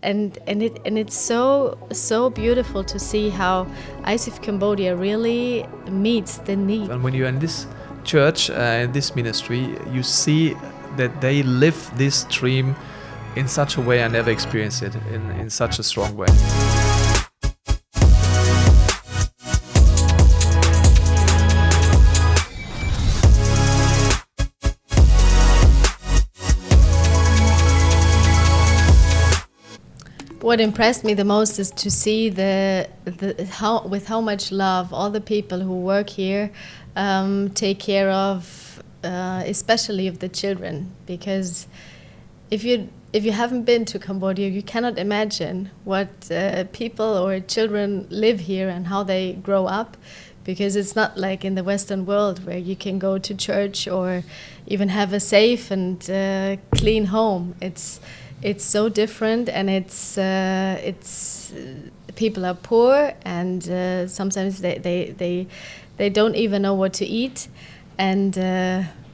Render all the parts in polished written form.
And it's so beautiful to see how ICF Cambodia really meets the need. And when you're in this church, in this ministry, you see that they live this dream in such a way I never experienced it in such a strong way. What impressed me the most is to see with how much love all the people who work here take care of, especially of the children. Because if you haven't been to Cambodia, you cannot imagine what people or children live here and how they grow up. Because it's not like in the Western world where you can go to church or even have a safe and clean home. It's so different, and it's people are poor, and sometimes they don't even know what to eat. And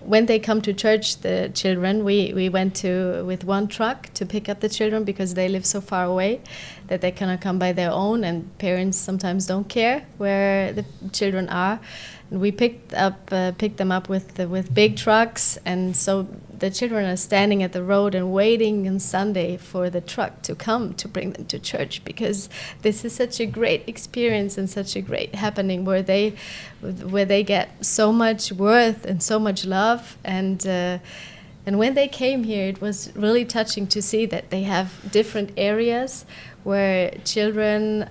when they come to church, the children, we went with one truck to pick up the children because they live so far away that they cannot come by their own, and parents sometimes don't care where the children are. And we picked them up with big trucks, and so the children are standing at the road and waiting on Sunday for the truck to come to bring them to church, because this is such a great experience and such a great happening where they get so much worth and so much love. And when they came here, it was really touching to see that they have different areas where children,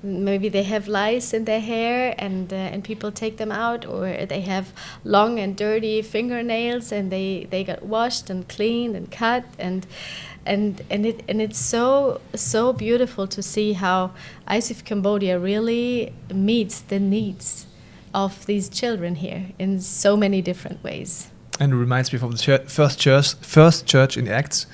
maybe they have lice in their hair, and people take them out, or they have long and dirty fingernails, and they got washed and cleaned and cut, and it's so beautiful to see how ICF Cambodia really meets the needs of these children here in so many different ways. And it reminds me from the first church in Acts,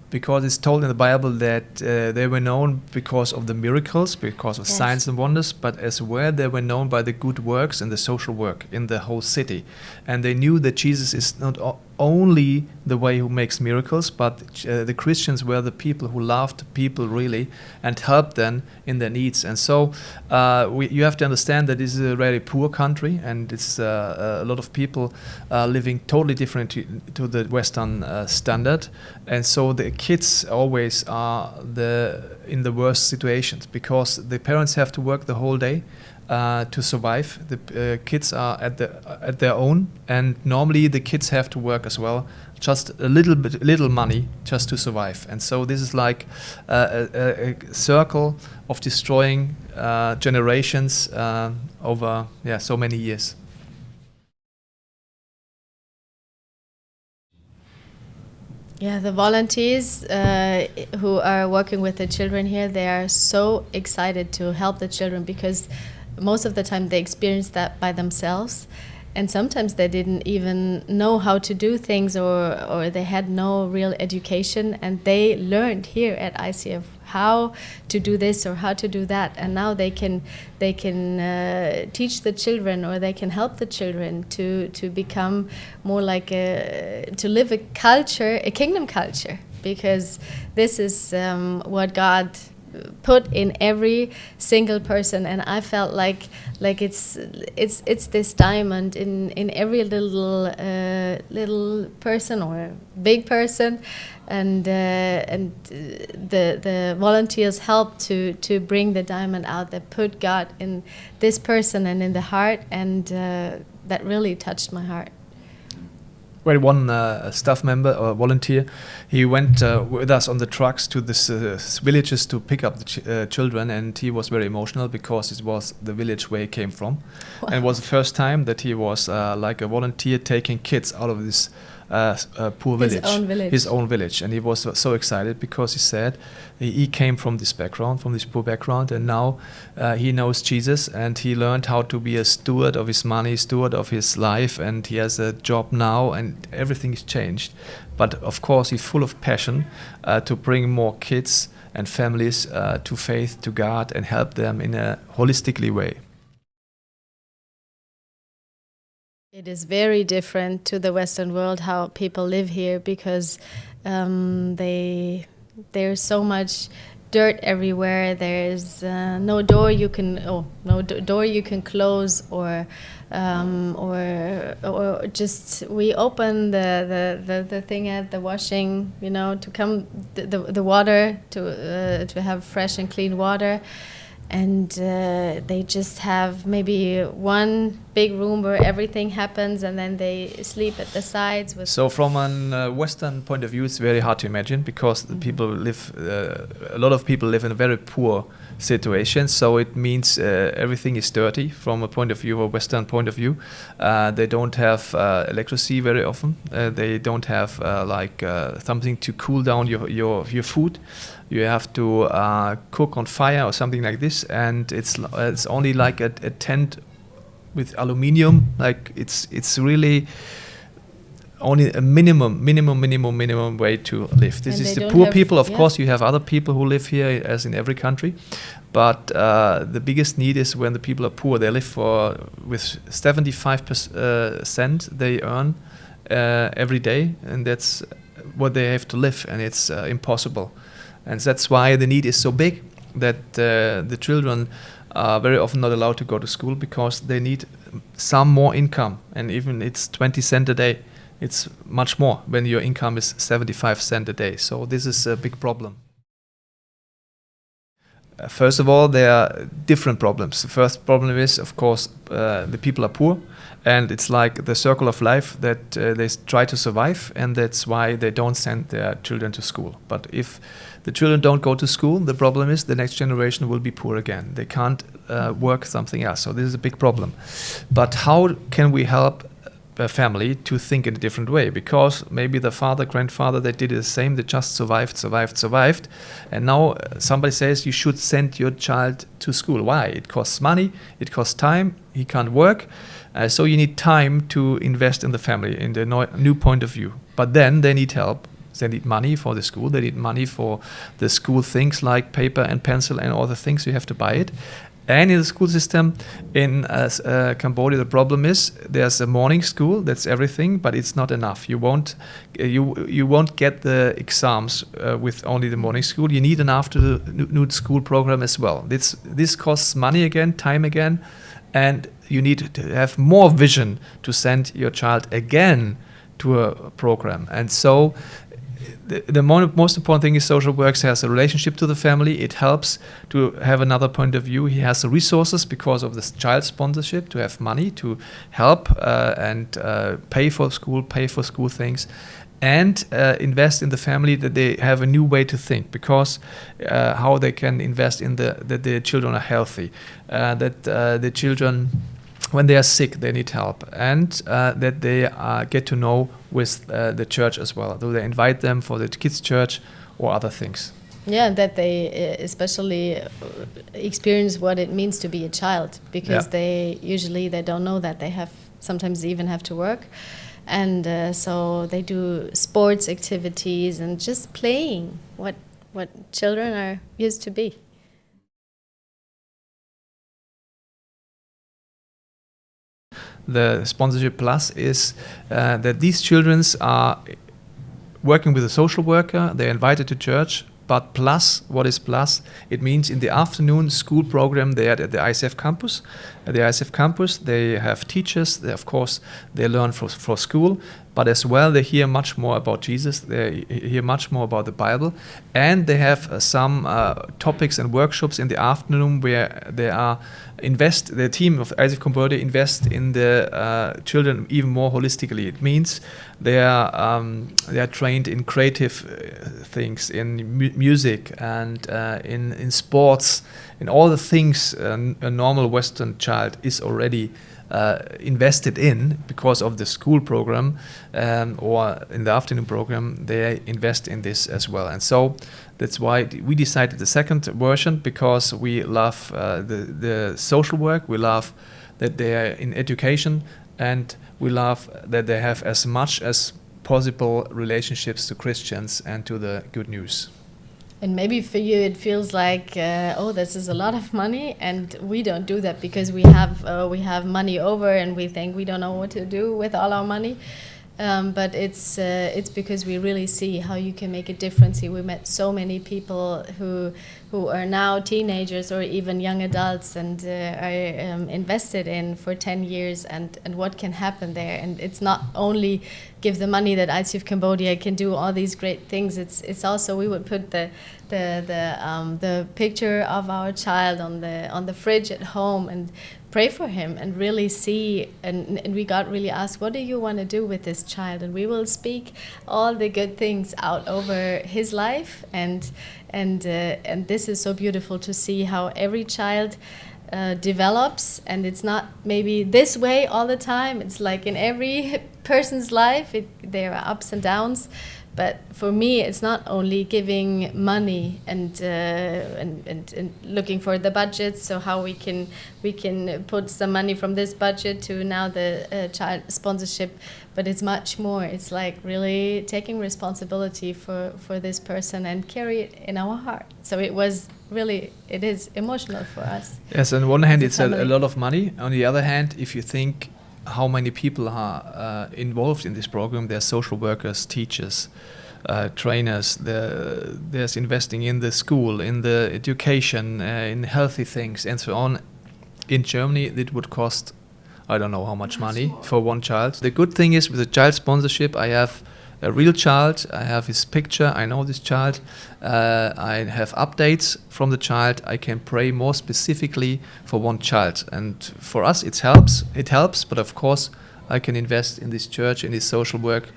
because it's told in the Bible that they were known because of the miracles, because of signs and wonders, but as well they were known by the good works and the social work in the whole city. And they knew that Jesus is not only the way who makes miracles, but the Christians were the people who loved people really and helped them in their needs. And so you have to understand that this is a very poor country, and it's a lot of people living totally different to the Western standard. And so the kids always are in the worst situations, because the parents have to work the whole day to survive. The kids are at their own, and normally the kids have to work as well, just a little money just to survive. And so this is like a circle of destroying generations over so many years. Yeah, the volunteers who are working with the children here, they are so excited to help the children, because most of the time they experience that by themselves, and sometimes they didn't even know how to do things, or they had no real education, and they learned here at ICF how to do this or how to do that, and now they can teach the children, or they can help the children to become more like to live a kingdom culture, because this is what God put in every single person. And I felt like it's this diamond in every little person or big person, and the volunteers help to bring the diamond out. That put God in this person and in the heart, and that really touched my heart. Well, one staff member or volunteer, he went with us on the trucks to this villages to pick up the children, and he was very emotional because it was the village where he came from. Wow. And it was the first time that he was like a volunteer taking kids out of this poor village. His own village. And he was so excited because he said he came from this background, from this poor background, and now he knows Jesus, and he learned how to be a steward of his money, steward of his life, and he has a job now, and everything is changed. But of course he's full of passion to bring more kids and families to faith, to God, and help them in a holistically way. It is very different to the Western world how people live here, because they There's so much dirt everywhere. There's no door you can door you can close, or just we open the thing at the washing, to come the water to have fresh and clean water. And they just have maybe one big room where everything happens, and then they sleep at the sides. So from a Western point of view, it's very hard to imagine, because the people live, a lot of people live in a very poor situation. So it means everything is dirty from a point of view, a Western point of view. They don't have electricity very often. They don't have something to cool down your food. You have to cook on fire or something like this, and it's only like a tent with aluminium. Like it's really only a minimum way to live. This is the poor people. Of course, you have other people who live here, as in every country, but the biggest need is when the people are poor. They live with 75% they earn every day, and that's what they have to live, and it's impossible. And that's why the need is so big, that the children are very often not allowed to go to school, because they need some more income. And even it's 20 cents a day, it's much more when your income is 75 cents a day. So this is a big problem. First of all, there are different problems. The first problem is, of course, the people are poor, and it's like the circle of life that they try to survive, and that's why they don't send their children to school. But if the children don't go to school, the problem is the next generation will be poor again. They can't work something else. So this is a big problem. But how can we help a family to think in a different way? Because maybe the father, grandfather, they did the same. They just survived. And now somebody says you should send your child to school. Why? It costs money. It costs time. He can't work. So you need time to invest in the family, in the new point of view. But then they need help. They need money for the school. They need money for the school things like paper and pencil and all the things. You have to buy it. And in the school system in Cambodia, the problem is there's a morning school. That's everything, but it's not enough. You won't get the exams with only the morning school. You need an afternoon school program as well. This costs money again, time again, and you need to have more vision to send your child again to a program. And so the most important thing is social work has a relationship to the family. It helps to have another point of view. He has the resources because of this child sponsorship to have money to help and pay for school things, and invest in the family, that they have a new way to think, because how they can invest in that the children are healthy, that the children, when they are sick, they need help, and that they get to know with the church as well. Do they invite them for the kids' church or other things? Yeah, that they especially experience what it means to be a child, because they don't know that they sometimes even have to work. And so they do sports activities and just playing what children are used to be. The sponsorship plus is that these children are working with a social worker. They're invited to church. But plus, what is plus? It means in the afternoon school program they are at the ICF campus. At the ICF campus, they have teachers. They learn for school. But as well, they hear much more about Jesus. They hear much more about the Bible. And they have some topics and workshops in the afternoon where they the team of ICF Cambodia invest in the children even more holistically. It means they are trained in creative things, in music, and in sports, in all the things a normal Western child is already invested in because of the school program, or in the afternoon program. They invest in this as well. And so that's why we decided the second version, because we love the social work, we love that they are in education, and we love that they have as much as possible relationships to Christians and to the good news. And maybe for you it feels like, this is a lot of money, and we don't do that because we have money over, and we think we don't know what to do with all our money. but it's because we really see how you can make a difference here. We met so many people who are now teenagers or even young adults and are invested in for 10 years and what can happen there. And it's not only give the money that ICF Cambodia can do all these great things. It's also we would put the picture of our child on the fridge at home and pray for him and really see, and we got really asked, what do you want to do with this child? And we will speak all the good things out over his life, and this is so beautiful to see how every child develops, and it's not maybe this way all the time. It's like in every person's life, there are ups and downs. But for me, it's not only giving money and looking for the budgets, so how we can put some money from this budget to now the child sponsorship, but it's much more. It's like really taking responsibility for this person and carry it in our heart. So it is emotional for us. Yes, on one hand, it's a lot of money. On the other hand, if you think how many people are involved in this program, there are social workers, teachers, trainers, there's investing in the school, in the education, in healthy things and so on. In Germany, it would cost, I don't know how much money for one child. The good thing is with the child sponsorship, I have a real child, I have his picture, I know this child, I have updates from the child, I can pray more specifically for one child. And for us it helps, but of course I can invest in this church, in this social work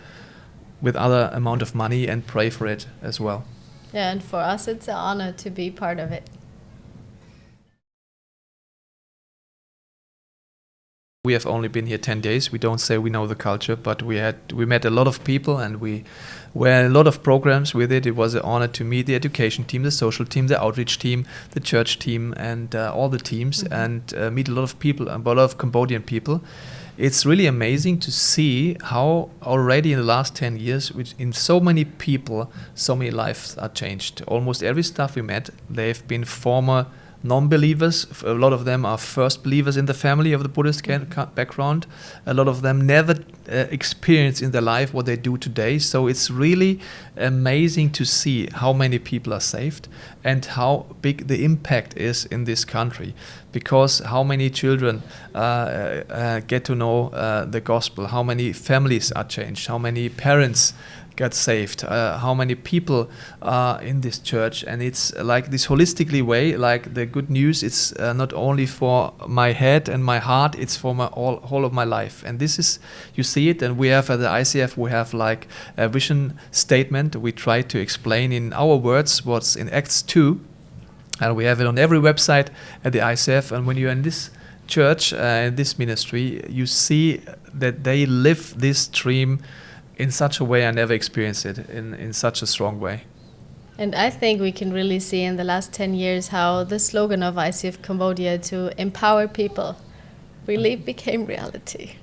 with other amount of money and pray for it as well. Yeah, and for us it's an honor to be part of it. We have only been here 10 days. We don't say we know the culture, but we met a lot of people and we were in a lot of programs with it. It was an honor to meet the education team, the social team, the outreach team, the church team, and all the teams, and meet a lot of people, a lot of Cambodian people. It's really amazing to see how already in the last 10 years, in so many people, so many lives are changed. Almost every staff we met, they've been former non-believers. A lot of them are first believers in the family of the Buddhist background. A lot of them never experienced in their life what they do today. So it's really amazing to see how many people are saved and how big the impact is in this country. Because how many children get to know the gospel, how many families are changed, how many parents got saved, how many people are in this church. And it's like this holistically way, like the good news, it's not only for my head and my heart, it's for my whole of my life. And this is, you see it, and we have at the ICF, we have like a vision statement. We try to explain in our words what's in Acts 2, and we have it on every website at the ICF. And when you're in this church, in this ministry, you see that they live this dream in such a way I never experienced it, in such a strong way. And I think we can really see in the last 10 years how the slogan of ICF Cambodia to empower people really became reality.